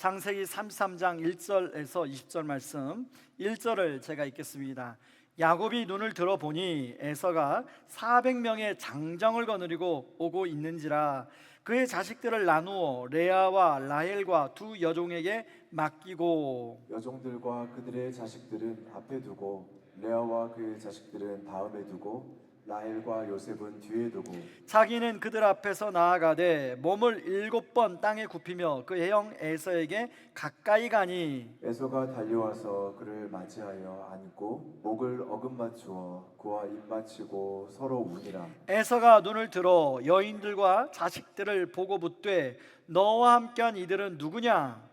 창세기 33장 1절에서 20절 말씀 1절을 제가 읽겠습니다. 야곱이 눈을 들어보니 에서가 400명의 장정을 거느리고 오고 있는지라 그의 자식들을 나누어 레아와 라헬과 두 여종에게 맡기고 여종들과 그들의 자식들은 앞에 두고 레아와 그의 자식들은 다음에 두고 라헬과 요셉은 뒤에 두고 자기는 그들 앞에서 나아가되 몸을 7번 땅에 굽히며 그 형 에서에게 가까이 가니 에서가 달려와서 그를 맞이하여 안고 목을 어긋맞추어 그와 입맞추고 서로 우니라. 에서가 눈을 들어 여인들과 자식들을 보고 묻되 너와 함께한 이들은 누구냐?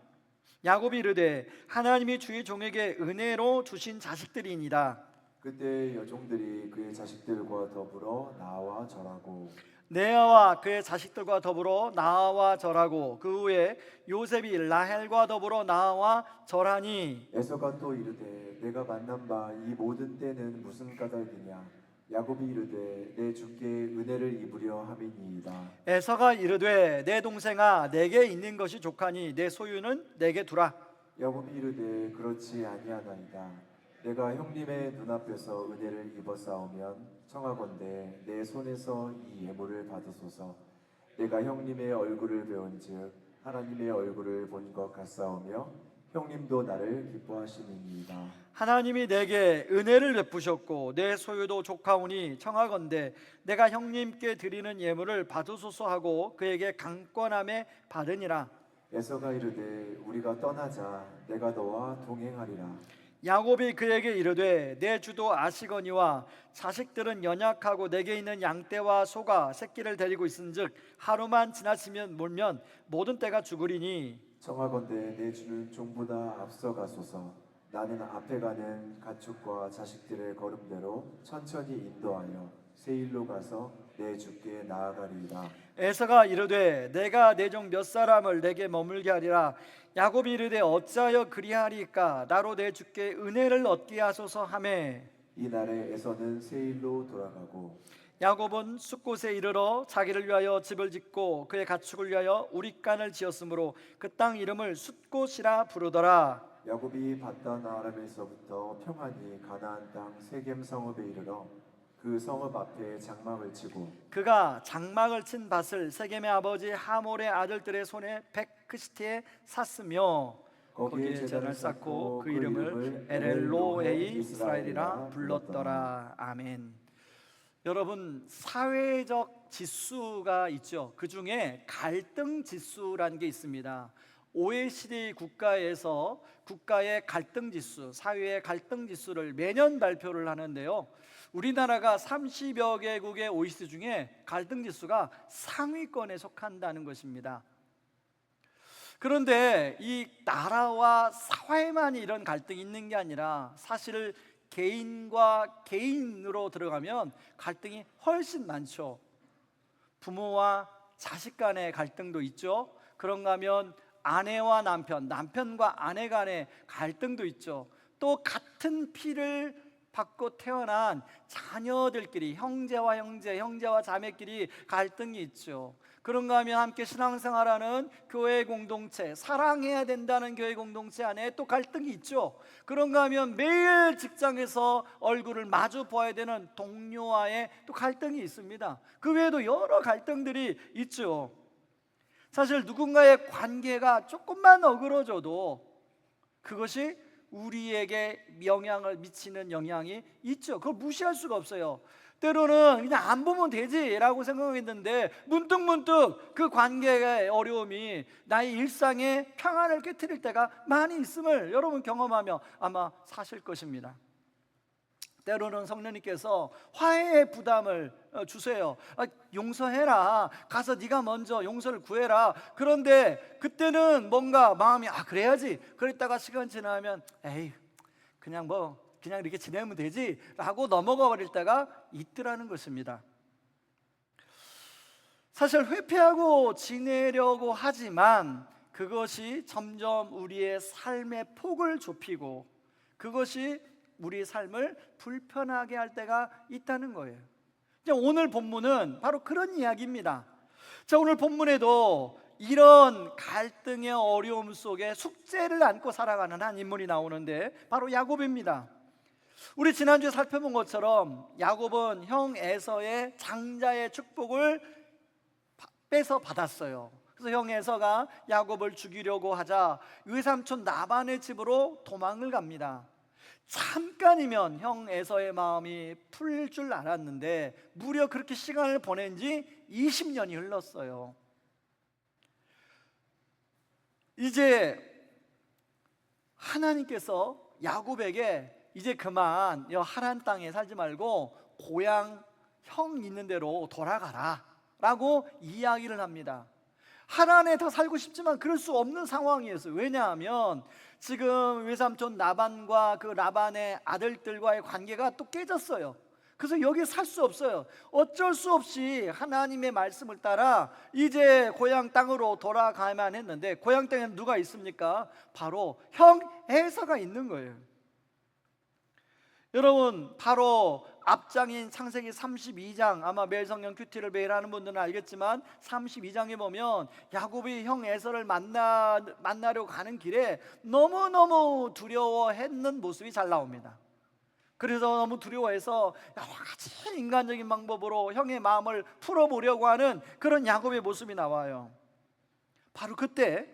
야곱이 이르되 하나님이 주의 종에게 은혜로 주신 자식들이니라. 그때 여종들이 그의 자식들과 더불어 나와 절하고 레아와 그의 자식들과 더불어 나와 절하고 그 후에 요셉이 라헬과 더불어 나와 절하니 에서가 또 이르되 내가 만난 바 이 모든 때는 무슨 까닭이냐. 야곱이 이르되 내 주께 은혜를 입으려 함이니이다. 에서가 이르되 내 동생아 내게 있는 것이 족하니 내 소유는 내게 두라. 야곱이 이르되 그렇지 아니하나이다. 내가 형님의 눈앞에서 은혜를 입었사오면 청하건대 내 손에서 이 예물을 받으소서. 내가 형님의 얼굴을 배운즉 하나님의 얼굴을 본 것 같사오며 형님도 나를 기뻐하시니이다. 하나님이 내게 은혜를 베푸셨고 내 소유도 족하오니 청하건대 내가 형님께 드리는 예물을 받으소서 하고 그에게 강권함에 받으니라. 에서가 이르되 우리가 떠나자. 내가 너와 동행하리라. 야곱이 그에게 이르되 내 주도 아시거니와 자식들은 연약하고 내게 있는 양떼와 소가 새끼를 데리고 있은즉 하루만 지나치면 몰면 모든 떼가 죽으리니 청하건대 내 주는 종보다 앞서가소서. 나는 앞에 가는 가축과 자식들의 걸음대로 천천히 인도하여 세일로 가서 내 주께 나아가리이다. 에서가 이르되 내가 내 종 몇 사람을 내게 머물게 하리라. 야곱이 이르되 어찌하여 그리하리까? 나로 내 주께 은혜를 얻게 하소서 하매 이 날에 에서는 세일로 돌아가고 야곱은 숫곳에 이르러 자기를 위하여 집을 짓고 그의 가축을 위하여 우릿간을 지었으므로 그 땅 이름을 숫곳이라 부르더라. 야곱이 바단 아람에서부터 평안히 가나안 땅 세겜 성읍에 이르러 그 성읍 앞에 장막을 치고 그가 장막을 친 밭을 세겜의 아버지 하몰의 아들들의 손에 백크시티에 샀으며 거기에 제단을 쌓고 그 이름을 엘엘로헤이 이스라엘이라 불렀더라. 아멘. 여러분, 사회적 지수가 있죠. 그 중에 갈등 지수라는 게 있습니다. OECD 국가에서 국가의 갈등 지수, 사회의 갈등 지수를 매년 발표를 하는데요. 우리나라가 30여 개국의 OECD 중에 갈등 지수가 상위권에 속한다는 것입니다. 그런데 이 나라와 사회만 이런 갈등이 있는 게 아니라 사실 개인과 개인으로 들어가면 갈등이 훨씬 많죠. 부모와 자식 간의 갈등도 있죠. 그런가 하면 아내와 남편, 남편과 아내 간의 갈등도 있죠. 또 같은 피를 받고 태어난 자녀들끼리 형제와 형제, 형제와 자매끼리 갈등이 있죠. 그런가 하면 함께 신앙생활하는 교회 공동체, 사랑해야 된다는 교회 공동체 안에 또 갈등이 있죠. 그런가 하면 매일 직장에서 얼굴을 마주 보아야 되는 동료와의 또 갈등이 있습니다. 그 외에도 여러 갈등들이 있죠. 사실 누군가의 관계가 조금만 어그러져도 그것이 우리에게 영향을 미치는 영향이 있죠. 그걸 무시할 수가 없어요. 때로는 그냥 안 보면 되지라고 생각했는데 문득문득 그 관계의 어려움이 나의 일상에 평안을 깨트릴 때가 많이 있음을 여러분 경험하며 아마 사실 것입니다. 때로는 성령님께서 화해의 부담을 주세요. 용서해라. 가서 네가 먼저 용서를 구해라. 그런데 그때는 뭔가 마음이 그래야지. 그랬다가 시간 지나면 에이 그냥 이렇게 지내면 되지 라고 넘어가 버릴 때가 있더라는 것입니다. 사실 회피하고 지내려고 하지만 그것이 점점 우리의 삶의 폭을 좁히고 그것이 우리의 삶을 불편하게 할 때가 있다는 거예요. 오늘 본문은 바로 그런 이야기입니다. 자, 오늘 본문에도 이런 갈등의 어려움 속에 숙제를 안고 살아가는 한 인물이 나오는데 바로 야곱입니다. 우리 지난주에 살펴본 것처럼 야곱은 형 에서의 장자의 축복을 뺏어 받았어요. 그래서 형 에서가 야곱을 죽이려고 하자 외삼촌 라반의 집으로 도망을 갑니다. 잠깐이면 형 에서의 마음이 풀릴 줄 알았는데 무려 그렇게 시간을 보낸 지 20년이 흘렀어요. 이제 하나님께서 야곱에게 이제 그만 하란 땅에 살지 말고 고향 형 있는 데로 돌아가라 라고 이야기를 합니다. 하란에 더 살고 싶지만 그럴 수 없는 상황이었어요. 왜냐하면 지금 외삼촌 라반과 그 라반의 아들들과의 관계가 또 깨졌어요. 그래서 여기 살 수 없어요. 어쩔 수 없이 하나님의 말씀을 따라 이제 고향 땅으로 돌아가야만 했는데, 고향 땅에는 누가 있습니까? 바로 형 에서가 있는 거예요. 여러분, 바로 앞장인 창세기 32장, 아마 매일 성경 큐티를 매일 하는 분들은 알겠지만 32장에 보면 야곱이 형 에서를 만나려고 가는 길에 너무너무 두려워했는 모습이 잘 나옵니다. 그래서 너무 두려워해서 여러 가지 인간적인 방법으로 형의 마음을 풀어보려고 하는 그런 야곱의 모습이 나와요. 바로 그때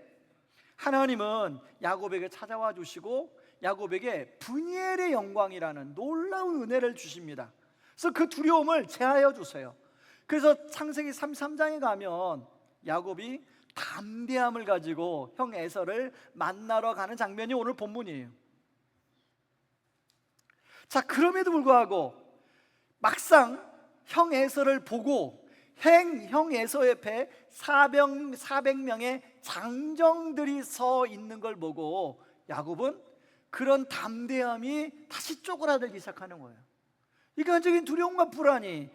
하나님은 야곱에게 찾아와 주시고 야곱에게 브니엘의 영광이라는 놀라운 은혜를 주십니다. 그래서 그 두려움을 제하여 주세요. 그래서 창세기 33장에 가면 야곱이 담대함을 가지고 형 에서를 만나러 가는 장면이 오늘 본문이에요. 자, 그럼에도 불구하고 막상 형 에서를 보고 형 에서 옆에 400명의 장정들이 서 있는 걸 보고 야곱은 그런 담대함이 다시 쪼그라들기 시작하는 거예요. 인간적인 두려움과 불안이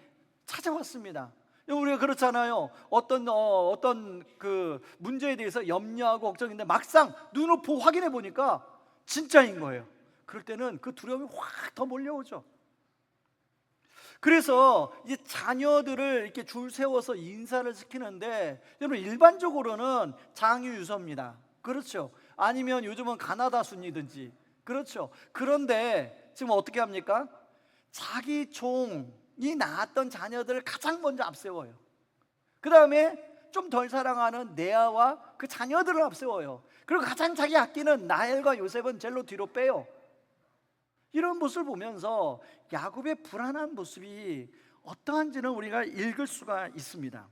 찾아왔습니다. 우리가 그렇잖아요. 어떤 그 문제에 대해서 염려하고 걱정인데 막상 눈으로 확인해 보니까 진짜인 거예요. 그럴 때는 그 두려움이 확 더 몰려오죠. 그래서 이제 자녀들을 이렇게 줄 세워서 인사를 시키는데, 여러분 일반적으로는 장유유서입니다. 그렇죠? 아니면 요즘은 가나다 순이든지, 그렇죠? 그런데 지금 어떻게 합니까? 자기 종이 낳았던 자녀들을 가장 먼저 앞세워요. 그 다음에 좀 덜 사랑하는 레아와 그 자녀들을 앞세워요. 그리고 가장 자기 아끼는 라헬과 요셉은 제일로 뒤로 빼요. 이런 모습을 보면서 야곱의 불안한 모습이 어떠한지는 우리가 읽을 수가 있습니다.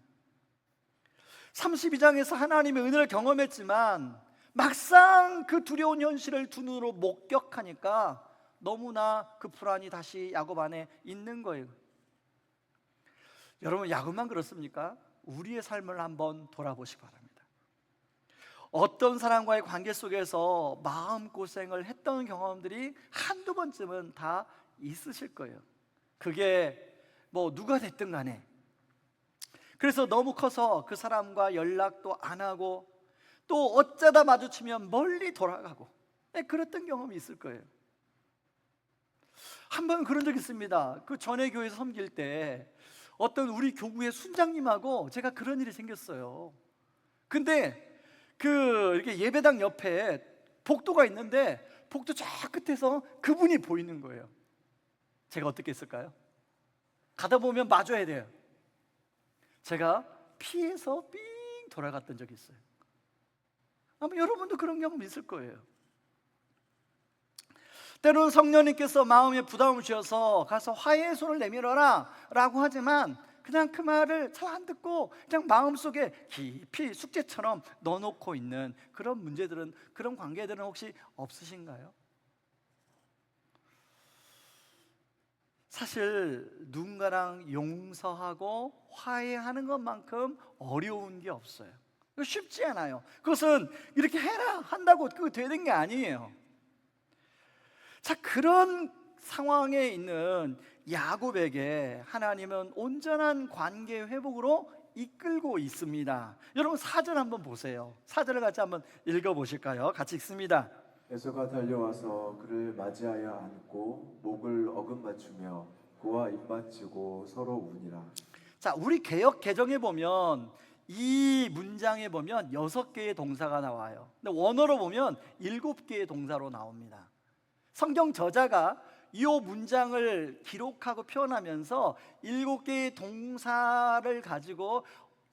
32장에서 하나님의 은혜를 경험했지만 막상 그 두려운 현실을 두 눈으로 목격하니까 너무나 그 불안이 다시 야곱 안에 있는 거예요. 여러분, 야곱만 그렇습니까? 우리의 삶을 한번 돌아보시기 바랍니다. 어떤 사람과의 관계 속에서 마음고생을 했던 경험들이 한두 번쯤은 다 있으실 거예요. 그게 뭐 누가 됐든 간에. 그래서 너무 커서 그 사람과 연락도 안 하고 또 어쩌다 마주치면 멀리 돌아가고 그랬던 경험이 있을 거예요. 한 번 그런 적 있습니다. 그 전에 교회에서 섬길 때 어떤 우리 교구의 순장님하고 제가 그런 일이 생겼어요. 근데 이렇게 예배당 옆에 복도가 있는데 복도 저 끝에서 그분이 보이는 거예요. 제가 어떻게 했을까요? 가다 보면 마주해야 돼요. 제가 피해서 삥 돌아갔던 적이 있어요. 아마 여러분도 그런 경험 있을 거예요. 때로는 성령님께서 마음에 부담을 주셔서 가서 화해의 손을 내밀어라 라고 하지만 그냥 그 말을 잘 안 듣고 그냥 마음속에 깊이 숙제처럼 넣어놓고 있는 그런 문제들은, 그런 관계들은 혹시 없으신가요? 사실 누군가랑 용서하고 화해하는 것만큼 어려운 게 없어요. 쉽지 않아요. 그것은 이렇게 해라 한다고 그거 되는 게 아니에요. 자, 그런 상황에 있는 야곱에게 하나님은 온전한 관계 회복으로 이끌고 있습니다. 여러분 4절 한번 보세요. 4절을 같이 한번 읽어보실까요? 같이 읽습니다. 에서가 달려와서 그를 맞이하여 안고 목을 어긋맞추며 그와 입맞추고 서로 우니라. 자, 우리 개역 개정에 보면 이 문장에 보면 6개의 동사가 나와요. 근데 원어로 보면 7개의 동사로 나옵니다. 성경 저자가 이 문장을 기록하고 표현하면서 7개의 동사를 가지고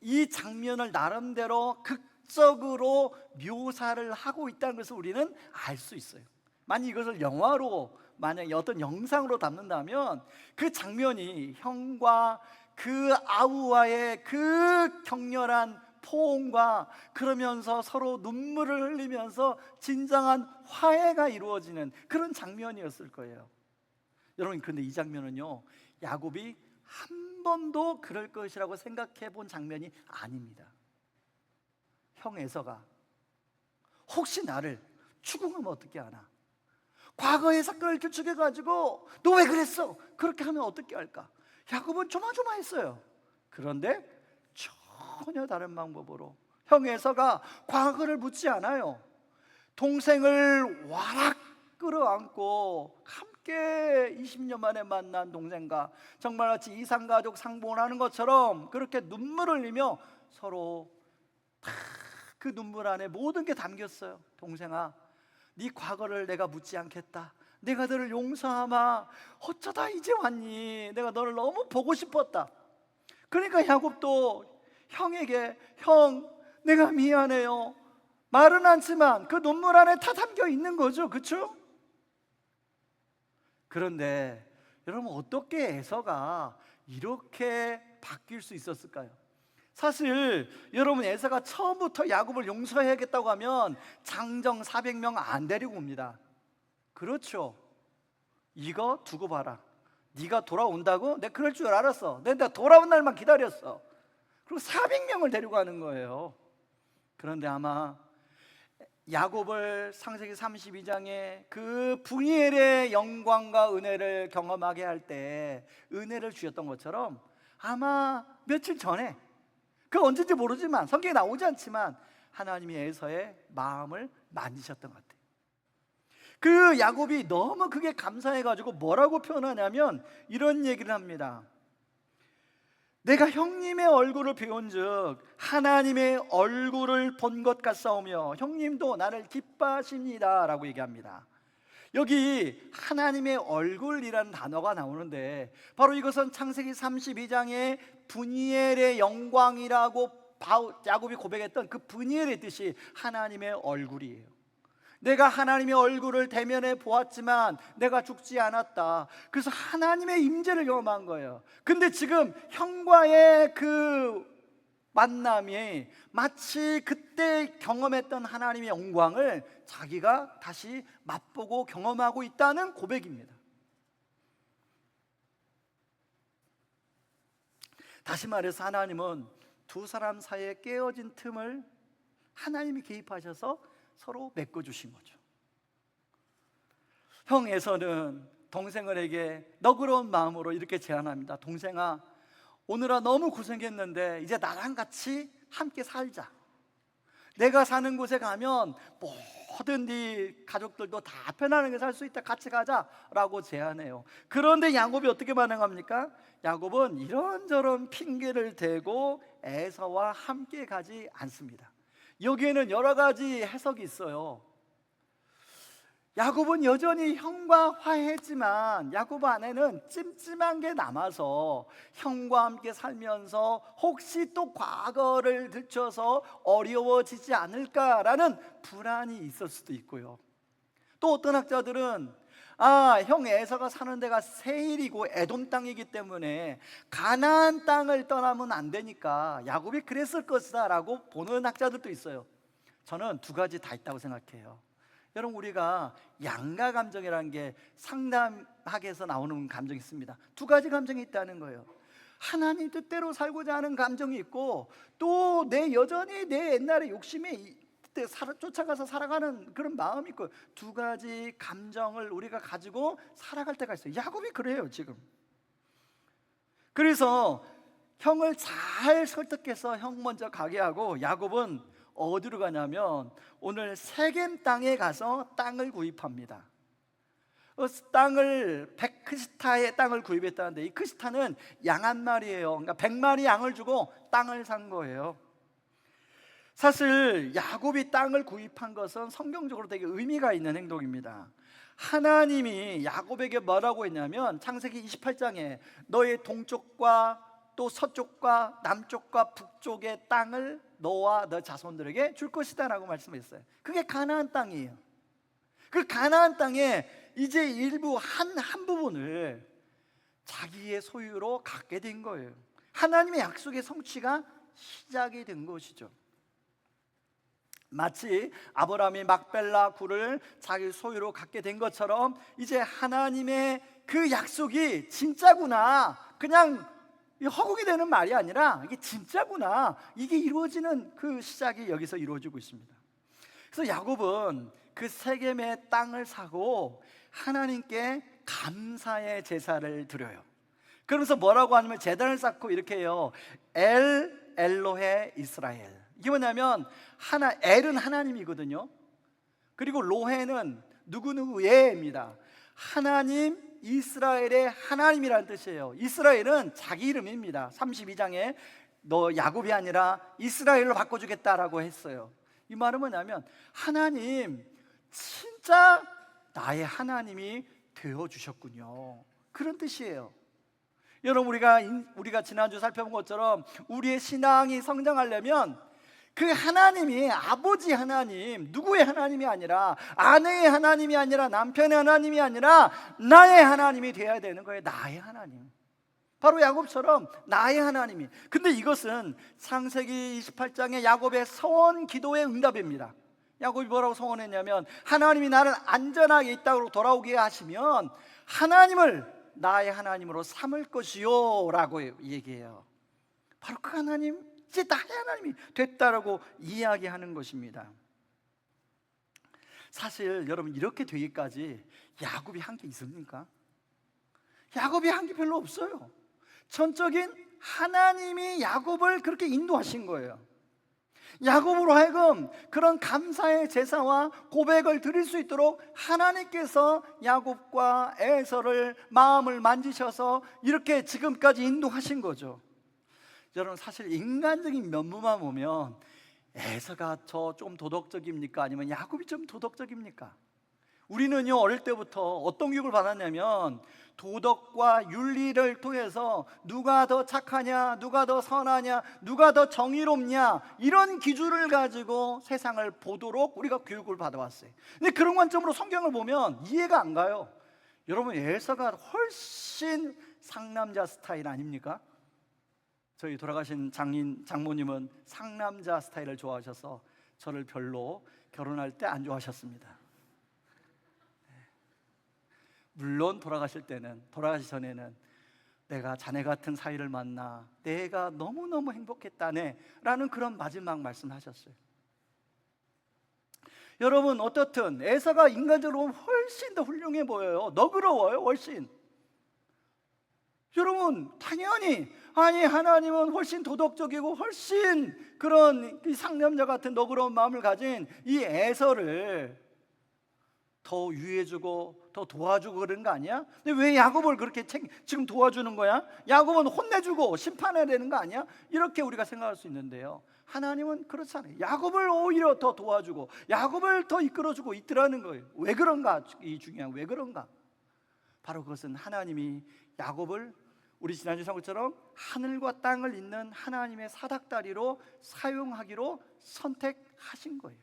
이 장면을 나름대로 극적으로 묘사를 하고 있다는 것을 우리는 알 수 있어요. 만약 이것을 영화로, 만약에 어떤 영상으로 담는다면 그 장면이 형과 그 아우와의 그 격렬한 포옹과, 그러면서 서로 눈물을 흘리면서 진정한 화해가 이루어지는 그런 장면이었을 거예요. 여러분, 그런데 이 장면은요, 야곱이 한 번도 그럴 것이라고 생각해 본 장면이 아닙니다. 형 에서가 혹시 나를 추궁하면 어떻게 하나, 과거의 사건을 추측해가지고 너 왜 그랬어? 그렇게 하면 어떻게 할까? 야곱은 조마조마했어요. 그런데 전혀 다른 방법으로 형 에서가 과거를 묻지 않아요. 동생을 와락 끌어안고 함께 20년 만에 만난 동생과 정말 마치 이산가족 상봉을 하는 것처럼 그렇게 눈물을 흘리며 서로 다 그 눈물 안에 모든 게 담겼어요. 동생아, 네 과거를 내가 묻지 않겠다. 내가 너를 용서하마. 어쩌다 이제 왔니? 내가 너를 너무 보고 싶었다. 그러니까 야곱도 형에게, 형, 내가 미안해요. 말은 않지만 그 눈물 안에 다 담겨 있는 거죠. 그렇죠? 그런데 여러분, 어떻게 에서가 이렇게 바뀔 수 있었을까요? 사실 여러분, 에서가 처음부터 야곱을 용서해야겠다고 하면 장정 400명 안 데리고 옵니다. 그렇죠? 이거 두고 봐라. 네가 돌아온다고? 내가 그럴 줄 알았어. 내가 돌아온 날만 기다렸어. 그리고 400명을 데리고 가는 거예요. 그런데 아마 야곱을 창세기 32장에 그 브니엘의 영광과 은혜를 경험하게 할 때 은혜를 주셨던 것처럼 아마 며칠 전에, 그 언제인지 모르지만 성경에 나오지 않지만 하나님이 에서의 마음을 만지셨던 것 같아요. 그 야곱이 너무 그게 감사해가지고 뭐라고 표현하냐면 이런 얘기를 합니다. 내가 형님의 얼굴을 배운즉 하나님의 얼굴을 본 것 같사오며 형님도 나를 기뻐하십니다 라고 얘기합니다. 여기 하나님의 얼굴이라는 단어가 나오는데 바로 이것은 창세기 32장에 브니엘의 영광이라고 야곱이 고백했던 그 브니엘의 뜻이 하나님의 얼굴이에요. 내가 하나님의 얼굴을 대면해 보았지만 내가 죽지 않았다. 그래서 하나님의 임재를 경험한 거예요. 근데 지금 형과의 그 만남이 마치 그때 경험했던 하나님의 영광을 자기가 다시 맛보고 경험하고 있다는 고백입니다. 다시 말해서 하나님은 두 사람 사이에 깨어진 틈을 하나님이 개입하셔서 서로 메꿔주신 거죠. 형 에서는 동생에게 너그러운 마음으로 이렇게 제안합니다. 동생아, 오늘아 너무 고생했는데 이제 나랑 같이 함께 살자. 내가 사는 곳에 가면 모든 네 가족들도 다 편안하게 살 수 있다. 같이 가자라고 제안해요. 그런데 야곱이 어떻게 반응합니까? 야곱은 이런저런 핑계를 대고 에서와 함께 가지 않습니다. 여기에는 여러 가지 해석이 있어요. 야곱은 여전히 형과 화해했지만 야곱 안에는 찜찜한 게 남아서 형과 함께 살면서 혹시 또 과거를 들춰서 어려워지지 않을까라는 불안이 있을 수도 있고요. 또 어떤 학자들은 형 에서가 사는 데가 세일이고 에돔 땅이기 때문에 가나안 땅을 떠나면 안 되니까 야곱이 그랬을 것이다 라고 보는 학자들도 있어요. 저는 두 가지 다 있다고 생각해요. 여러분, 우리가 양가 감정이라는 게 상담학에서 나오는 감정이 있습니다. 두 가지 감정이 있다는 거예요. 하나님 뜻대로 살고자 하는 감정이 있고 또 여전히 내 옛날의 욕심에 쫓아가서 살아가는 그런 마음이 있고, 두 가지 감정을 우리가 가지고 살아갈 때가 있어요. 야곱이 그래요 지금. 그래서 형을 잘 설득해서 형 먼저 가게 하고 야곱은 어디로 가냐면 오늘 세겜 땅에 가서 땅을 구입합니다. 땅을 100크시타의 땅을 구입했다는데 이 크시타는 양 한 마리예요. 그러니까 100마리 양을 주고 땅을 산 거예요. 사실 야곱이 땅을 구입한 것은 성경적으로 되게 의미가 있는 행동입니다. 하나님이 야곱에게 뭐라고 했냐면 창세기 28장에 너의 동쪽과 또 서쪽과 남쪽과 북쪽의 땅을 너와 너 자손들에게 줄 것이다 라고 말씀했어요. 그게 가나안 땅이에요. 그 가나안 땅에 이제 일부 한 부분을 자기의 소유로 갖게 된 거예요. 하나님의 약속의 성취가 시작이 된 것이죠. 마치 아브라함이 막벨라 굴을 자기 소유로 갖게 된 것처럼 이제 하나님의 그 약속이 진짜구나, 그냥 허구이 되는 말이 아니라 이게 진짜구나, 이게 이루어지는 그 시작이 여기서 이루어지고 있습니다. 그래서 야곱은 그 세겜의 땅을 사고 하나님께 감사의 제사를 드려요. 그러면서 뭐라고 하냐면 제단을 쌓고 이렇게 해요. 엘로헤 이스라엘. 이게 뭐냐면 엘은 하나님이거든요. 그리고 로헤는 누구누구예입니다. 하나님, 이스라엘의 하나님이라는 뜻이에요. 이스라엘은 자기 이름입니다. 32장에 너 야곱이 아니라 이스라엘로 바꿔주겠다라고 했어요. 이 말은 뭐냐면 하나님 진짜 나의 하나님이 되어주셨군요, 그런 뜻이에요. 여러분, 우리가 지난주 살펴본 것처럼 우리의 신앙이 성장하려면 그 하나님이 아버지 하나님, 누구의 하나님이 아니라, 아내의 하나님이 아니라, 남편의 하나님이 아니라 나의 하나님이 되어야 되는 거예요. 나의 하나님, 바로 야곱처럼 나의 하나님이. 근데 이것은 창세기 28장의 야곱의 서원 기도의 응답입니다. 야곱이 뭐라고 서원했냐면 하나님이 나를 안전하게 이 땅으로 돌아오게 하시면 하나님을 나의 하나님으로 삼을 것이요 라고 얘기해요. 바로 그 하나님, 이제 나의 하나님이 됐다라고 이야기하는 것입니다. 사실 여러분, 이렇게 되기까지 야곱이 한 게 있습니까? 야곱이 한 게 별로 없어요. 전적인 하나님이 야곱을 그렇게 인도하신 거예요. 야곱으로 하여금 그런 감사의 제사와 고백을 드릴 수 있도록 하나님께서 야곱과 에서를 마음을 만지셔서 이렇게 지금까지 인도하신 거죠. 여러분, 사실 인간적인 면모만 보면 에서가 저 좀 도덕적입니까? 아니면 야곱이 좀 도덕적입니까? 우리는요, 어릴 때부터 어떤 교육을 받았냐면 도덕과 윤리를 통해서 누가 더 착하냐, 누가 더 선하냐, 누가 더 정의롭냐, 이런 기준을 가지고 세상을 보도록 우리가 교육을 받아왔어요. 근데 그런 관점으로 성경을 보면 이해가 안 가요. 여러분, 에서가 훨씬 상남자 스타일 아닙니까? 저희 돌아가신 장모님은 상남자 스타일을 좋아하셔서 저를 별로 결혼할 때 안 좋아하셨습니다. 물론 돌아가시기 전에는 내가 자네 같은 사위를 만나 내가 너무너무 행복했다네 라는 그런 마지막 말씀하셨어요. 여러분, 어떻든 에서가 인간적으로 훨씬 더 훌륭해 보여요. 너그러워요, 훨씬. 여러분, 당연히 하나님은 훨씬 도덕적이고 훨씬 그런 상남자 같은 너그러운 마음을 가진 이 에서를 더 유해주고 더 도와주고 그런 거 아니야? 근데 왜 야곱을 그렇게 지금 도와주는 거야? 야곱은 혼내주고 심판해야 되는 거 아니야? 이렇게 우리가 생각할 수 있는데요, 하나님은 그렇잖아요. 야곱을 오히려 더 도와주고 야곱을 더 이끌어주고 있더라는 거예요. 왜 그런가? 이 중요한 왜 그런가? 바로 그것은 하나님이 야곱을 우리 지난주 상고처럼 하늘과 땅을 잇는 하나님의 사닥다리로 사용하기로 선택하신 거예요.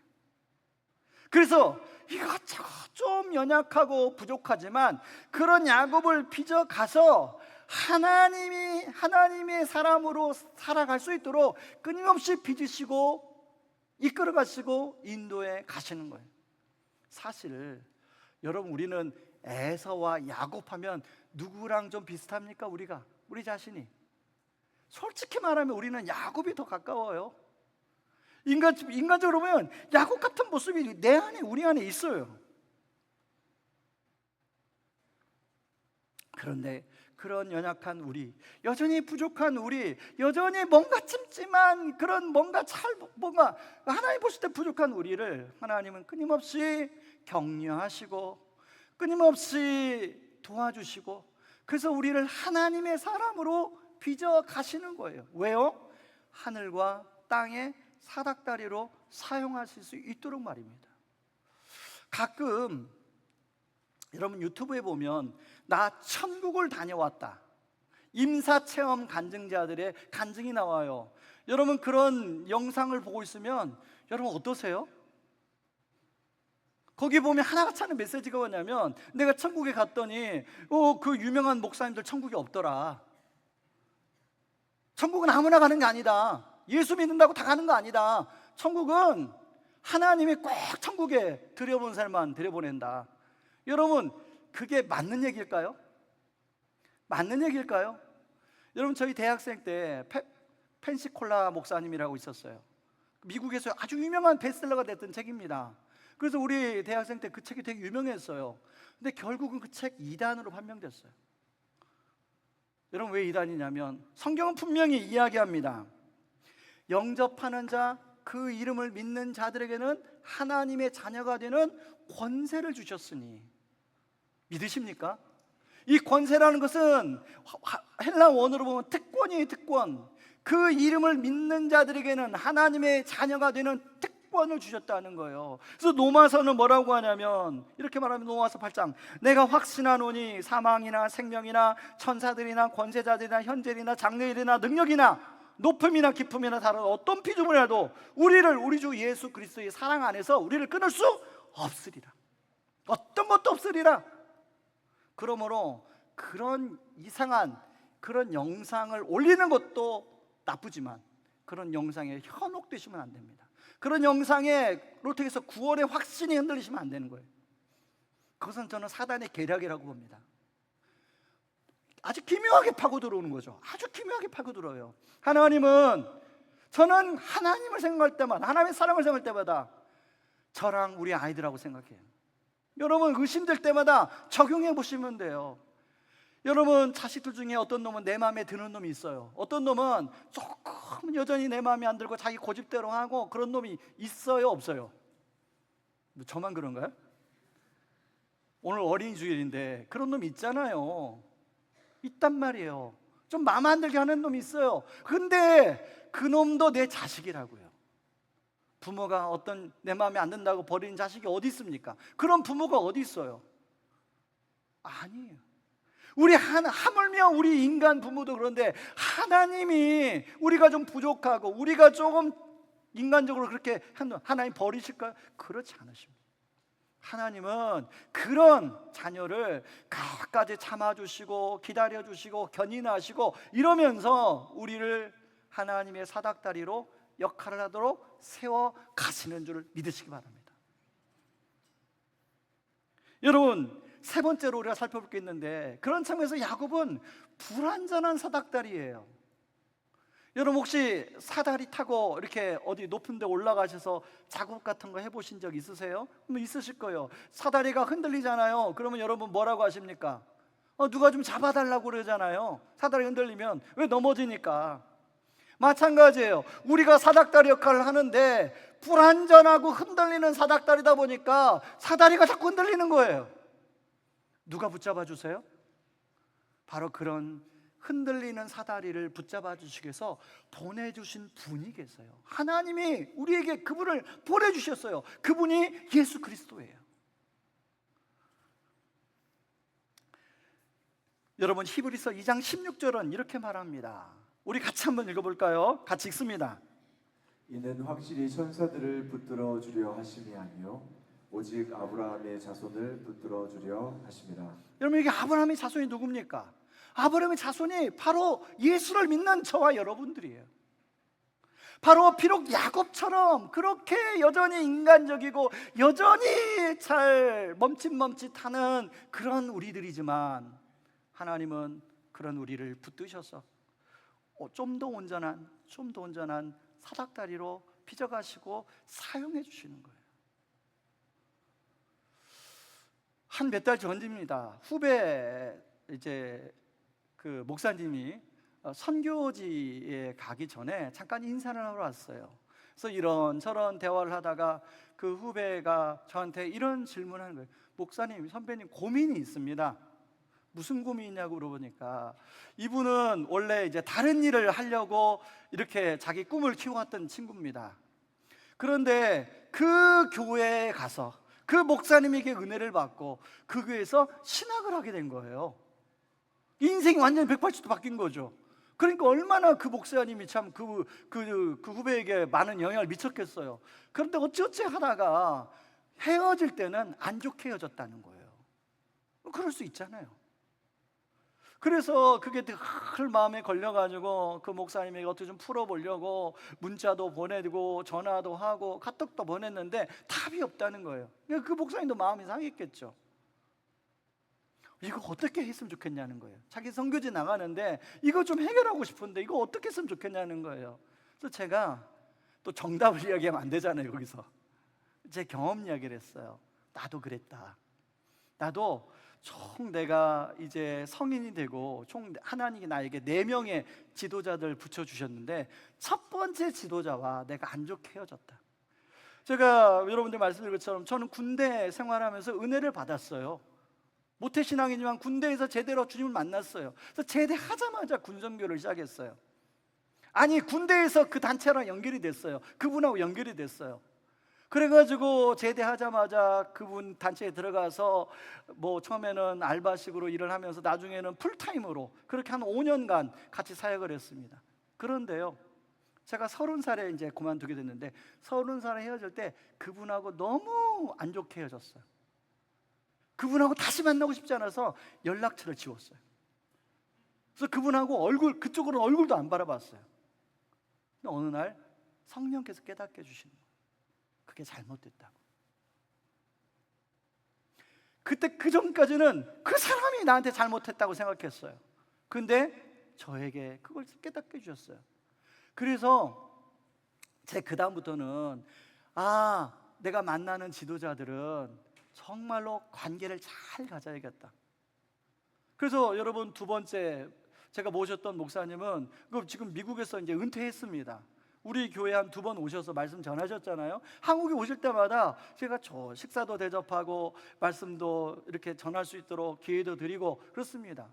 그래서 이것저것 좀 연약하고 부족하지만 그런 야곱을 빚어가서 하나님의 사람으로 살아갈 수 있도록 끊임없이 빚으시고 이끌어가시고 인도해 가시는 거예요. 사실 여러분, 우리는 에서와 야곱하면 누구랑 좀 비슷합니까? 우리 자신이. 솔직히 말하면 우리는 야곱이 더 가까워요. 인간적으로 보면 야곱 같은 모습이 우리 안에 있어요. 그런데 그런 연약한 우리, 여전히 부족한 우리, 여전히 뭔가 찜찜한 그런 뭔가 하나님 보실 때 부족한 우리를 하나님은 끊임없이 격려하시고 끊임없이 도와주시고, 그래서 우리를 하나님의 사람으로 빚어 가시는 거예요. 왜요? 하늘과 땅의 사닥다리로 사용하실 수 있도록 말입니다. 가끔 여러분 유튜브에 보면 나 천국을 다녀왔다, 임사체험 간증자들의 간증이 나와요. 여러분 그런 영상을 보고 있으면 여러분 어떠세요? 거기 보면 하나같이 하는 메시지가 뭐냐면, 내가 천국에 갔더니 그 유명한 목사님들 천국에 없더라. 천국은 아무나 가는 게 아니다. 예수 믿는다고 다 가는 거 아니다. 천국은 하나님이 꼭 천국에 들여본 사람만 들여보낸다. 여러분 그게 맞는 얘기일까요? 맞는 얘기일까요? 여러분 저희 대학생 때 펜시콜라 목사님이라고 있었어요. 미국에서 아주 유명한 베스트셀러가 됐던 책입니다. 그래서 우리 대학생 때 그 책이 되게 유명했어요. 근데 결국은 그 책 2단으로 판명됐어요. 여러분 왜 2단이냐면 성경은 분명히 이야기합니다. 영접하는 자, 그 이름을 믿는 자들에게는 하나님의 자녀가 되는 권세를 주셨으니. 믿으십니까? 이 권세라는 것은 헬라 원어로 보면 특권이에요. 특권. 그 이름을 믿는 자들에게는 하나님의 자녀가 되는 특권을 주셨다는 거예요. 그래서 로마서는 뭐라고 하냐면 이렇게 말하면, 로마서 8장, 내가 확신하노니 사망이나 생명이나 천사들이나 권세자들이나 현재이나 장래일이나 능력이나 높음이나 깊음이나 다른 어떤 피조물이라도 우리를 우리 주 예수 그리스도의 사랑 안에서 우리를 끊을 수 없으리라. 어떤 것도 없으리라. 그러므로 그런 이상한 그런 영상을 올리는 것도 나쁘지만 그런 영상에 현혹되시면 안 됩니다. 그런 영상으로 통해서 구원의 확신이 흔들리시면 안 되는 거예요. 그것은 저는 사단의 계략이라고 봅니다. 아주 기묘하게 파고 들어오는 거죠. 아주 기묘하게 파고 들어요. 저는 하나님을 생각할 때마다, 하나님의 사랑을 생각할 때마다 저랑 우리 아이들하고 생각해요. 여러분 의심될 때마다 적용해 보시면 돼요. 여러분 자식들 중에 어떤 놈은 내 마음에 드는 놈이 있어요. 어떤 놈은 조금 여전히 내 마음에 안 들고 자기 고집대로 하고 그런 놈이 있어요, 없어요? 저만 그런가요? 오늘 어린이 주일인데 그런 놈이 있잖아요. 있단 말이에요. 좀 마음 안 들게 하는 놈이 있어요. 근데 그 놈도 내 자식이라고요. 부모가 어떤 내 마음에 안 든다고 버리는 자식이 어디 있습니까? 그런 부모가 어디 있어요? 아니에요. 우리 하물며 우리 인간 부모도 그런데 하나님이 우리가 좀 부족하고 우리가 조금 인간적으로 그렇게 하나님 버리실까요? 그렇지 않으십니다. 하나님은 그런 자녀를 끝까지 참아주시고 기다려주시고 견인하시고 이러면서 우리를 하나님의 사닥다리로 역할을 하도록 세워 가시는 줄을 믿으시기 바랍니다. 여러분 세 번째로 우리가 살펴볼 게 있는데, 그런 측면에서 야곱은 불완전한 사닥다리예요. 여러분 혹시 사다리 타고 이렇게 어디 높은 데 올라가셔서 작업 같은 거 해보신 적 있으세요? 있으실 거예요. 사다리가 흔들리잖아요. 그러면 여러분 뭐라고 하십니까? 누가 좀 잡아달라고 그러잖아요. 사다리 흔들리면. 왜? 넘어지니까. 마찬가지예요. 우리가 사닥다리 역할을 하는데 불완전하고 흔들리는 사닥다리다 보니까 사다리가 자꾸 흔들리는 거예요. 누가 붙잡아 주세요? 바로 그런 흔들리는 사다리를 붙잡아 주시기 위해서 보내주신 분이 계세요. 하나님이 우리에게 그분을 보내주셨어요. 그분이 예수 그리스도예요. 여러분 히브리서 2장 16절은 이렇게 말합니다. 우리 같이 한번 읽어볼까요? 같이 읽습니다. 이는 확실히 천사들을 붙들어 주려 하심이 아니요 오직 아브라함의 자손을 붙들어 주려 하심이라. 여러분 이게 아브라함의 자손이 누굽니까? 아브라함의 자손이 바로 예수를 믿는 저와 여러분들이에요. 바로 비록 야곱처럼 그렇게 여전히 인간적이고 여전히 잘 멈칫멈칫하는 그런 우리들이지만 하나님은 그런 우리를 붙드셔서 좀 더 온전한 사닥다리로 빚어가시고 사용해 주시는 거예요. 한 몇 달 전입니다. 후배 그 목사님이 선교지에 가기 전에 잠깐 인사를 하러 왔어요. 그래서 이런저런 대화를 하다가 그 후배가 저한테 이런 질문을 하는 거예요. 목사님, 선배님 고민이 있습니다. 무슨 고민이냐고 물어보니까 이분은 원래 다른 일을 하려고 이렇게 자기 꿈을 키워왔던 친구입니다. 그런데 그 교회에 가서 그 목사님에게 은혜를 받고 그 교회에서 신학을 하게 된 거예요. 인생이 완전히 180도 바뀐 거죠. 그러니까 얼마나 그 목사님이 참 그 후배에게 많은 영향을 미쳤겠어요. 그런데 어찌어찌 하다가 헤어질 때는 안 좋게 헤어졌다는 거예요. 그럴 수 있잖아요. 그래서 그게 늘 마음에 걸려가지고 그 목사님에게 어떻게 좀 풀어보려고 문자도 보내고 전화도 하고 카톡도 보냈는데 답이 없다는 거예요. 그 목사님도 마음이 상했겠죠. 이거 어떻게 했으면 좋겠냐는 거예요. 자기 선교지 나가는데 이거 좀 해결하고 싶은데 이거 어떻게 했으면 좋겠냐는 거예요. 그래서 제가 또 정답을 이야기하면 안 되잖아요. 거기서 제 경험 이야기를 했어요. 나도 그랬다. 나도 총 내가 이제 성인이 되고 총 하나님이 나에게 4명의 지도자들 붙여주셨는데 첫 번째 지도자와 내가 안 좋게 헤어졌다. 제가 여러분들 말씀드린 것처럼 저는 군대 생활하면서 은혜를 받았어요. 모태신앙이지만 군대에서 제대로 주님을 만났어요. 그래서 제대하자마자 군선교를 시작했어요. 아니 군대에서 그 단체랑 연결이 됐어요. 그분하고 연결이 됐어요. 그래가지고 제대하자마자 그분 단체에 들어가서 뭐 처음에는 알바식으로 일을 하면서 나중에는 풀타임으로 그렇게 한 5년간 같이 사역을 했습니다. 그런데요, 제가 30살에 이제 그만두게 됐는데 30살에 헤어질 때 그분하고 너무 안 좋게 헤어졌어요. 그분하고 다시 만나고 싶지 않아서 연락처를 지웠어요. 그래서 그분하고 그쪽으로는 얼굴도 안 바라봤어요. 근데 어느 날 성령께서 깨닫게 해주시는 거예요. 그게 잘못됐다고. 그때 그 전까지는 그 사람이 나한테 잘못했다고 생각했어요. 근데 저에게 그걸 깨닫게 해주셨어요. 그래서 제 그 다음부터는 내가 만나는 지도자들은 정말로 관계를 잘 가져야겠다. 그래서 여러분 두 번째 제가 모셨던 목사님은 지금 미국에서 이제 은퇴했습니다. 우리 교회 한 2번 오셔서 말씀 전하셨잖아요. 한국에 오실 때마다 제가 식사도 대접하고 말씀도 이렇게 전할 수 있도록 기회도 드리고 그렇습니다.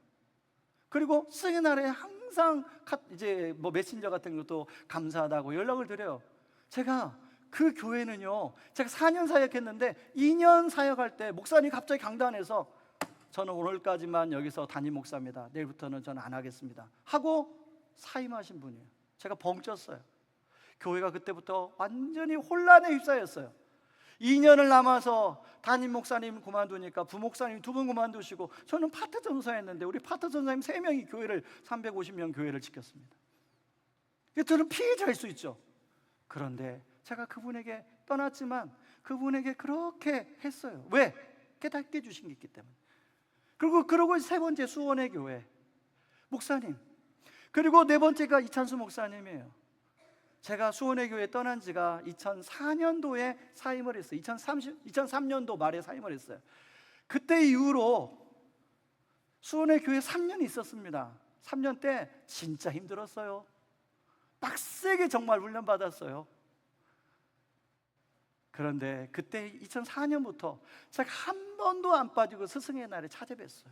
그리고 세미나에 항상 이제 뭐 메신저 같은 것도 감사하다고 연락을 드려요. 제가 그 교회는요, 제가 4년 사역했는데 2년 사역할 때 목사님이 갑자기 강단에서 저는 오늘까지만 여기서 담임 목사입니다. 내일부터는 저는 안 하겠습니다 하고 사임하신 분이에요. 제가 벙쪘어요. 교회가 그때부터 완전히 혼란에 휩싸였어요. 2년을 남아서 담임 목사님 그만두니까 부목사님 2분 그만두시고 저는 파트 전사했는데 우리 파트 전사님 3명이 교회를 350명 교회를 지켰습니다. 저는 피해자일 수 있죠. 그런데 제가 그분에게 떠났지만 그분에게 그렇게 했어요. 왜? 깨닫게 해주신 게 있기 때문에. 그리고 세 번째 수원의 교회 목사님, 그리고 네 번째가 이찬수 목사님이에요. 제가 수원의 교회 떠난 지가 2004년도에 사임을 했어요. 2003년도 말에 사임을 했어요. 그때 이후로 수원의 교회 3년 있었습니다. 3년 때 진짜 힘들었어요. 빡세게 정말 훈련받았어요. 그런데 그때 2004년부터 제가 한 번도 안 빠지고 스승의 날에 찾아뵀어요.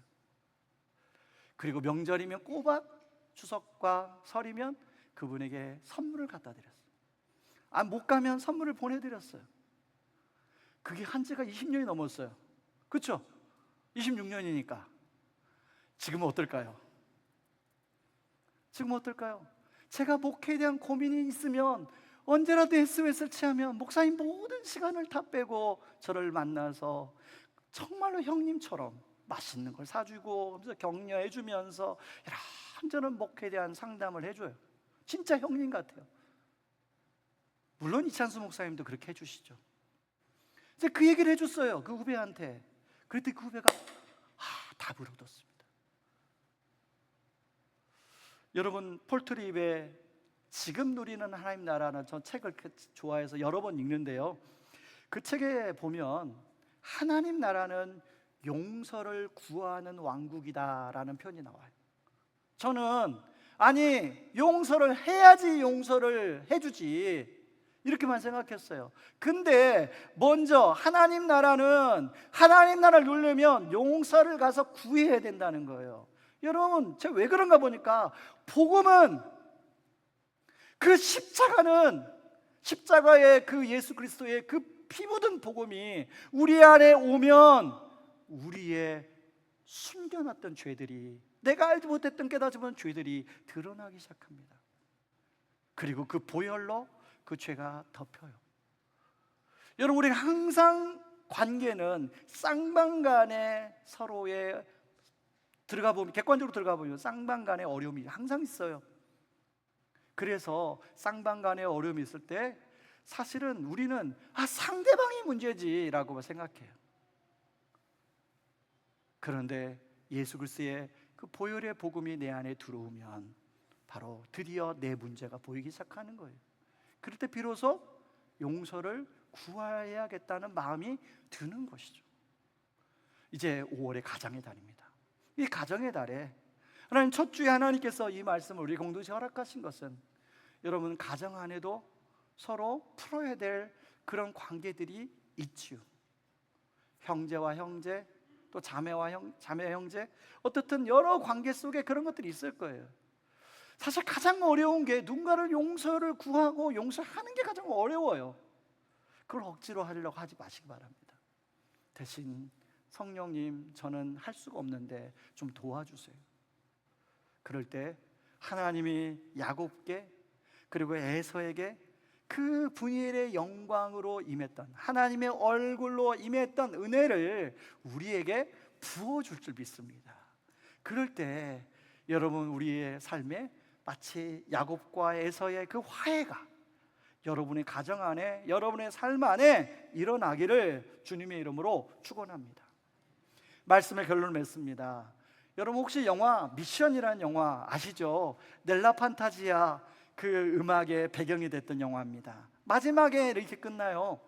그리고 명절이면 꼬박 추석과 설이면 그분에게 선물을 갖다 드렸어요. 못 가면 선물을 보내드렸어요. 그게 한 지가 20년이 넘었어요. 그렇죠? 26년이니까 지금은 어떨까요? 지금은 어떨까요? 제가 목회에 대한 고민이 있으면 언제라도 SOS를 취하면 목사님 모든 시간을 다 빼고 저를 만나서 정말로 형님처럼 맛있는 걸 사주고 격려해주면서 이런저런 목회에 대한 상담을 해줘요. 진짜 형님 같아요. 물론 이찬수 목사님도 그렇게 해주시죠. 이제 그 얘기를 해줬어요, 그 후배한테. 그랬더니 그 후배가 답을 얻었습니다. 여러분, 폴트립의 지금 누리는 하나님 나라는 전 책을 좋아해서 여러 번 읽는데요, 그 책에 보면 하나님 나라는 용서를 구하는 왕국이다라는 표현이 나와요. 저는 용서를 해야지 용서를 해주지 이렇게만 생각했어요. 근데 먼저 하나님 나라를 누리려면 용서를 가서 구해야 된다는 거예요. 여러분, 제가 왜 그런가 보니까 복음은 그 십자가는 십자가의 그 예수 그리스도의 그 피 묻은 복음이 우리 안에 오면 우리의 숨겨놨던 죄들이, 내가 알지 못했던 깨닫지 못한 죄들이 드러나기 시작합니다. 그리고 그 보혈로 그 죄가 덮여요. 여러분, 우리가 항상 관계는 쌍방간에 서로의 들어가 보면, 객관적으로 들어가 보면 쌍방간의 어려움이 항상 있어요. 그래서 쌍방간의 어려움이 있을 때 사실은 우리는 상대방이 문제지라고 생각해요. 그런데 예수 그리스도의 그 보혈의 복음이 내 안에 들어오면 바로 드디어 내 문제가 보이기 시작하는 거예요. 그럴 때 비로소 용서를 구해야겠다는 마음이 드는 것이죠. 이제 5월의 가정의 달입니다. 이 가정의 달에 하나님 첫 주에 하나님께서 이 말씀을 우리 공동체 허락하신 것은 여러분, 가정 안에도 서로 풀어야 될 그런 관계들이 있지요. 형제와 형제, 또 자매와 자매 형제, 어떻든 여러 관계 속에 그런 것들이 있을 거예요. 사실 가장 어려운 게 누군가를 용서를 구하고 용서하는 게 가장 어려워요. 그걸 억지로 하려고 하지 마시기 바랍니다. 대신 성령님, 저는 할 수가 없는데 좀 도와주세요. 그럴 때 하나님이 야곱께 그리고 에서에게 그 분일의 영광으로 임했던, 하나님의 얼굴로 임했던 은혜를 우리에게 부어줄 줄 믿습니다. 그럴 때 여러분, 우리의 삶에 마치 야곱과 에서의 그 화해가 여러분의 가정 안에, 여러분의 삶 안에 일어나기를 주님의 이름으로 축원합니다. 말씀의 결론을 맺습니다. 여러분, 혹시 영화 미션이라는 영화 아시죠? 넬라 판타지아 그 음악의 배경이 됐던 영화입니다. 마지막에 이렇게 끝나요.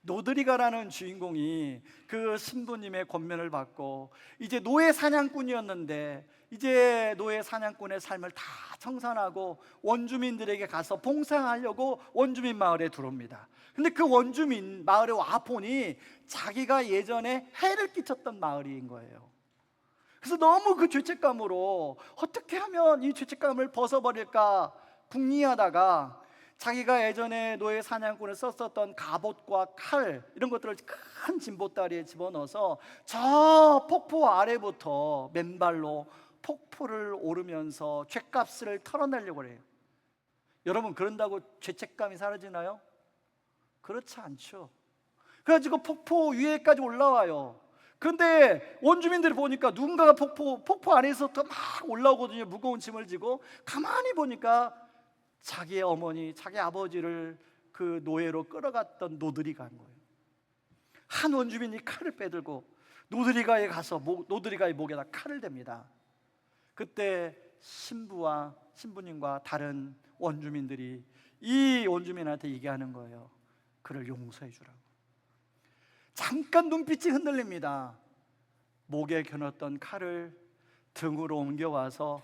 노드리가라는 주인공이 그 신부님의 권면을 받고 이제 노예 사냥꾼이었는데 이제 노예 사냥꾼의 삶을 다 청산하고 원주민들에게 가서 봉사하려고 원주민 마을에 들어옵니다. 근데 그 원주민 마을에 와보니 자기가 예전에 해를 끼쳤던 마을인 거예요. 그래서 너무 그 죄책감으로 어떻게 하면 이 죄책감을 벗어버릴까 궁리하다가 자기가 예전에 노예 사냥꾼을 썼었던 갑옷과 칼, 이런 것들을 큰 진보다리에 집어넣어서 저 폭포 아래부터 맨발로 폭포를 오르면서 죗값을 털어내려고 해요. 여러분, 그런다고 죄책감이 사라지나요? 그렇지 않죠. 그래가지고 폭포 위에까지 올라와요. 그런데 원주민들이 보니까 누군가가 폭포 안에서부터 막 올라오거든요. 무거운 짐을 지고. 가만히 보니까 자기의 어머니, 자기 아버지를 그 노예로 끌어갔던 노드리가 한 거예요. 한 원주민이 칼을 빼들고 노드리가에 가서 노드리가의 목에다 칼을 댑니다. 그때 신부님과 다른 원주민들이 이 원주민한테 얘기하는 거예요. 그를 용서해 주라고. 잠깐 눈빛이 흔들립니다. 목에 겨눴던 칼을 등으로 옮겨와서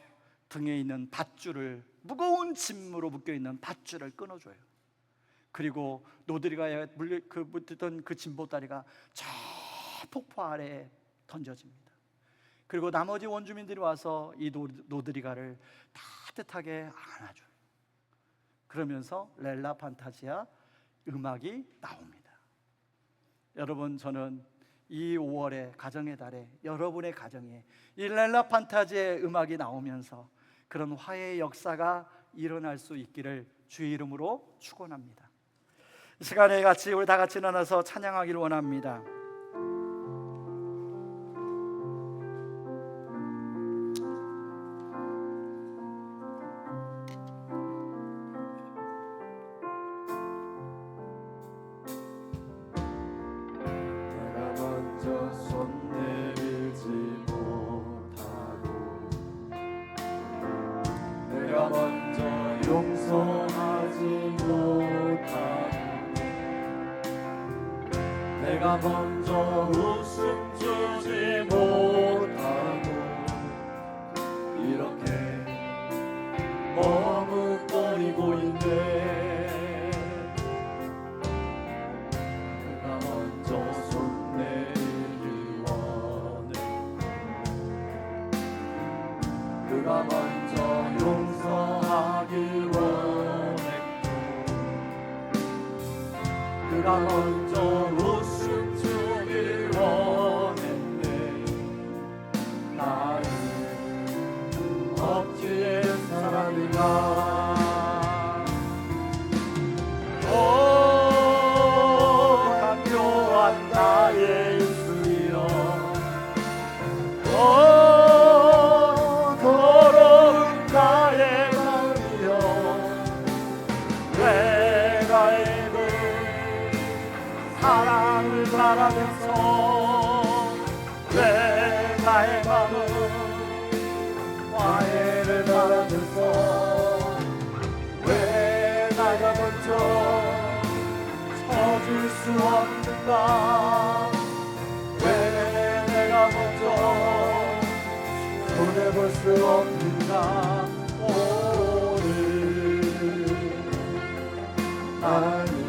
등에 있는 밧줄을, 무거운 짐으로 묶여있는 밧줄을 끊어줘요. 그리고 노드리가에 묶였던 그 진보다리가 저 폭포 아래에 던져집니다. 그리고 나머지 원주민들이 와서 이 노드리가를 따뜻하게 안아줘요. 그러면서 렐라 판타지아 음악이 나옵니다. 여러분, 저는 이 5월의 가정의 달에 여러분의 가정에 이 렐라 판타지의 음악이 나오면서 그런 화해의 역사가 일어날 수 있기를 주의 이름으로 축원합니다. 이 시간에 우리 다 같이 일어나서 찬양하기를 원합니다. 용서하지 못하고 내가 먼저 웃음 주지 못하고 이렇게 머뭇거리고 있네. 내가 먼저 손 내밀기 원해. 그가 먼저 용서하기 원했고 사랑을 바라면서 왜 나의 마음은 화해를 바라면서 왜 나가 먼저 서줄 수 없는가 왜 내가 먼저 손해볼 수 없는가 오늘 나는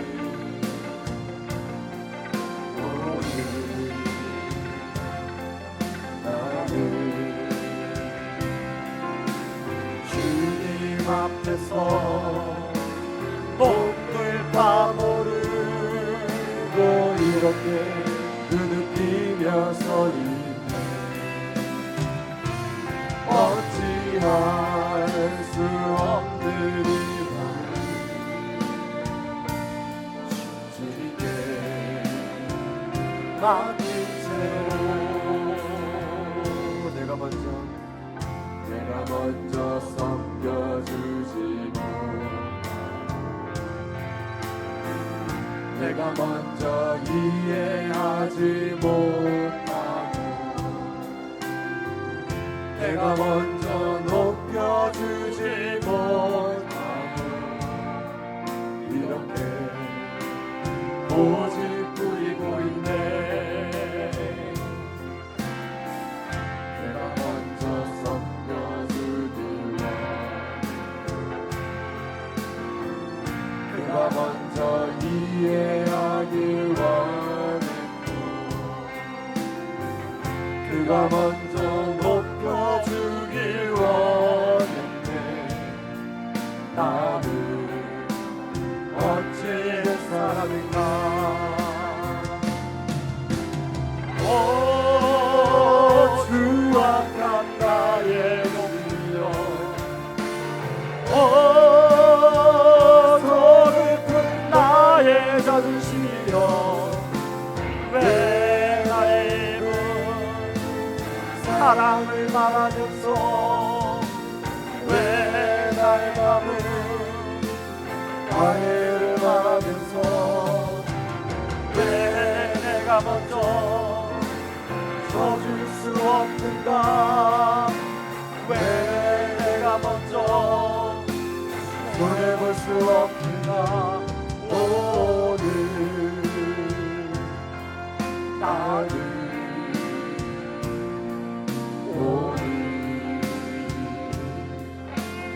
주님 앞에서 목들바 모르고 이렇게 느끼며 서 있네 어찌할 수 없느니라 주님께 맡긴 채로 내가 먼저 섬겨주지 내가 먼저 이해하지 못하고 내가 먼저 높여주지 못하고 이렇게 고집 부리고 있네 내가 먼저 섬겨주길 원해 내가 먼저 이해하길 원했고 그가 먼저 높여주길 원했네 나는 어찌 된 사람인가 오 추악한 나의 용이여 오 나의 자존심이여 왜 나의 입은 사랑을 말하면서 왜 나의 맘은 화해를 말하면서 왜 내가 먼저 서줄 수 없는가 왜 내가 먼저 손해볼 수 없는가 오늘 나는 오늘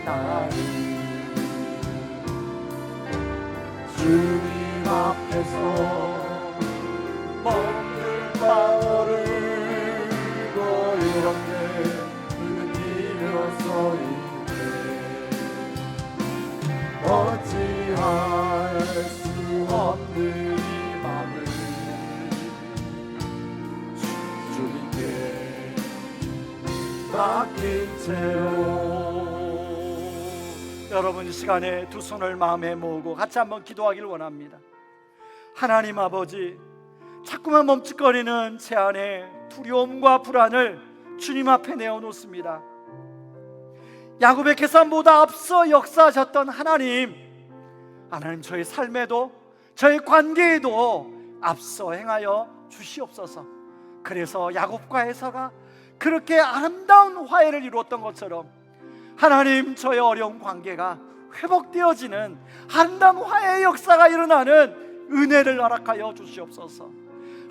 나는 주님 앞에서 먹는 방어를 이렇게 느끼며 서 있네 어찌할 수 없는 이 맘을 주님께 맡긴 채로 여러분 이 시간에 두 손을 마음에 모으고 같이 한번 기도하기를 원합니다. 하나님 아버지 자꾸만 멈칫거리는 제 안에 두려움과 불안을 주님 앞에 내어놓습니다. 야곱의 계산보다 앞서 역사하셨던 하나님 저의 삶에도 저의 관계에도 앞서 행하여 주시옵소서. 그래서 야곱과 에사가 그렇게 아름다운 화해를 이루었던 것처럼 하나님 저의 어려운 관계가 회복되어지는 아름다운 화해의 역사가 일어나는 은혜를 허락하여 주시옵소서.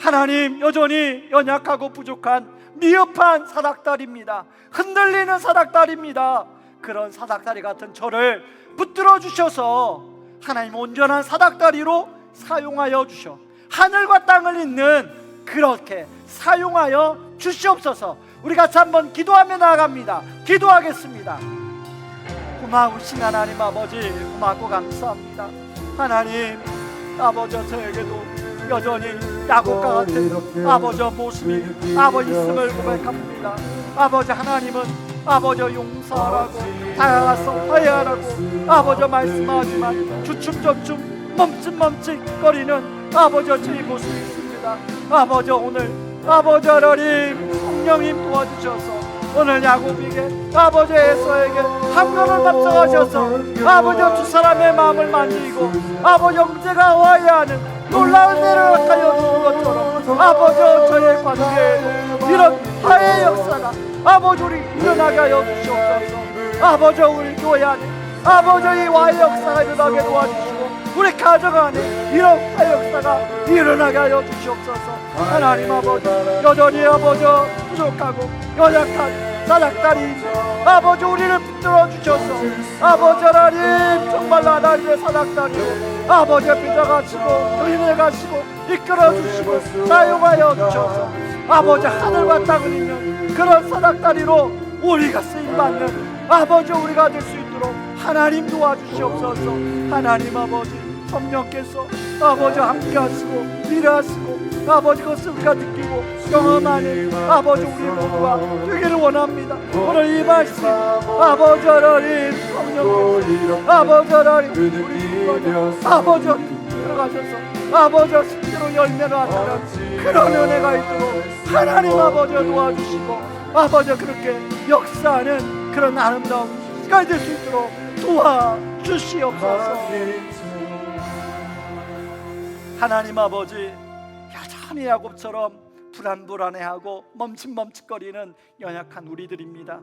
하나님 여전히 연약하고 부족한 미흡한 사닥다리입니다. 흔들리는 사닥다리입니다. 그런 사닥다리 같은 저를 붙들어 주셔서 하나님 온전한 사닥다리로 사용하여 주셔 하늘과 땅을 잇는 그렇게 사용하여 주시옵소서. 우리 같이 한번 기도하며 나아갑니다. 기도하겠습니다. 고마우신 하나님 아버지 고맙고 감사합니다. 하나님 아버지 저에게도 여전히 야곱과 같은 아버지 모습이 아버지 있음을 고백합니다. 아버지 하나님은 아버지 용서하라고 다가가서 화해하라고 아버지 말씀하지만 주춤저춤 멈칫멈칫거리는 아버지 저희 모습이 있습니다. 아버지 오늘 아버지 하나님 성령님 도와주셔서 오늘 야곱에게 아버지 에서에게 한편을 합성하셔서 아버지 두 사람의 마음을 만지고 아버지 형제가 화해하는 놀라운 일을 하여 주신 것처럼 아버지 저의 관계에도 이런 화해의 역사가 아버지 우리 일어나게 하여 주시옵소서. 아버지 우리 교회 안에 아버지 이 화해 역사가 일어나게 도와주시고 우리 가정 안에 이런 화해 역사가 일어나게 하여 주시옵소서. 하나님 아버지 여전히 아버지 부족하고 연약한 사닥다리 아버지 우리를 붙들어 주셔서 아버지 하나님 정말로 하나님의 사닥다리로 아버지 빚어가시고 인해 가시고 이끌어 주시고 사용하여 주셔서 아버지 하늘과 땅을 잇는 그런 사닥다리로 우리가 쓰임받는 아버지 우리가 될 수 있도록 하나님 도와주시옵소서. 하나님 아버지 성령께서 아버지 함께 하시고 일하시고 아버지 그것을 우리가 느끼고 경험하는 아버지 우리 모두가 되기를 원합니다. 오늘 이 말씀 아버지 하나님 성령께서 아버지 하나님 우리 아버지 들어가셔서 아버지 실제로 열매를 나타내는 그런 은혜가 있도록 하나님 아버지 도와주시고 아버지 그렇게 역사하는 그런 아름다운 시간이 될 수 있도록 도와주시옵소서. 하나님 아버지 여전히 야곱처럼 불안불안해하고 멈칫멈칫거리는 연약한 우리들입니다.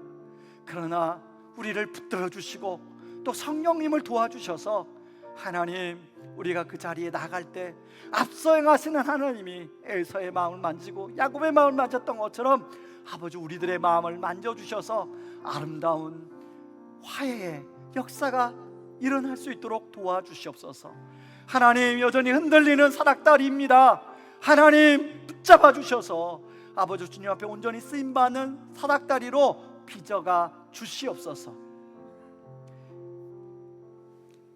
그러나 우리를 붙들어 주시고 또 성령님을 도와주셔서 하나님 우리가 그 자리에 나갈 때 앞서 행하시는 하나님이 에서의 마음을 만지고 야곱의 마음을 만졌던 것처럼 아버지 우리들의 마음을 만져주셔서 아름다운 화해의 역사가 일어날 수 있도록 도와주시옵소서. 하나님 여전히 흔들리는 사닥다리입니다. 하나님 붙잡아 주셔서 아버지 주님 앞에 온전히 쓰임받는 사닥다리로 빚어가 주시옵소서.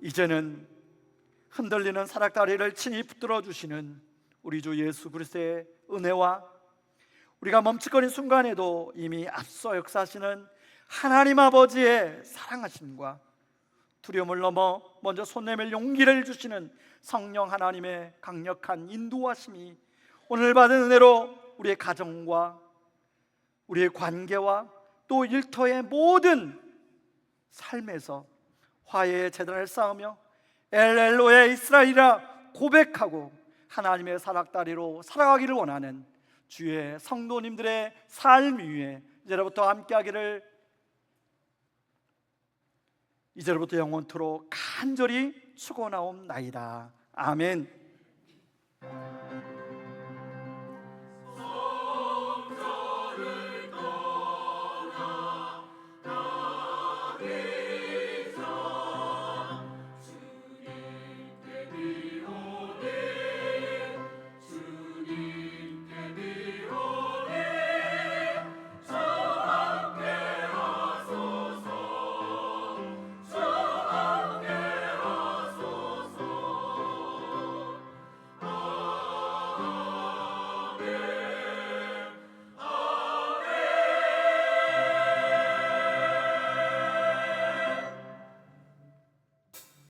이제는 흔들리는 사닥다리를 친히 붙들어 주시는 우리 주 예수 그리스도의 은혜와 우리가 멈칫거린 순간에도 이미 앞서 역사하시는 하나님 아버지의 사랑하심과 두려움을 넘어 먼저 손 내밀 용기를 주시는 성령 하나님의 강력한 인도하심이 오늘 받은 은혜로 우리의 가정과 우리의 관계와 또 일터의 모든 삶에서 화해의 재단을 쌓으며 엘엘로의 이스라엘이라 고백하고 하나님의 사닥다리로 살아가기를 원하는 주의 성도님들의 삶 위에 이제로부터 함께하기를 이제로부터 영원토록 간절히 축원하옵나이다. 아멘.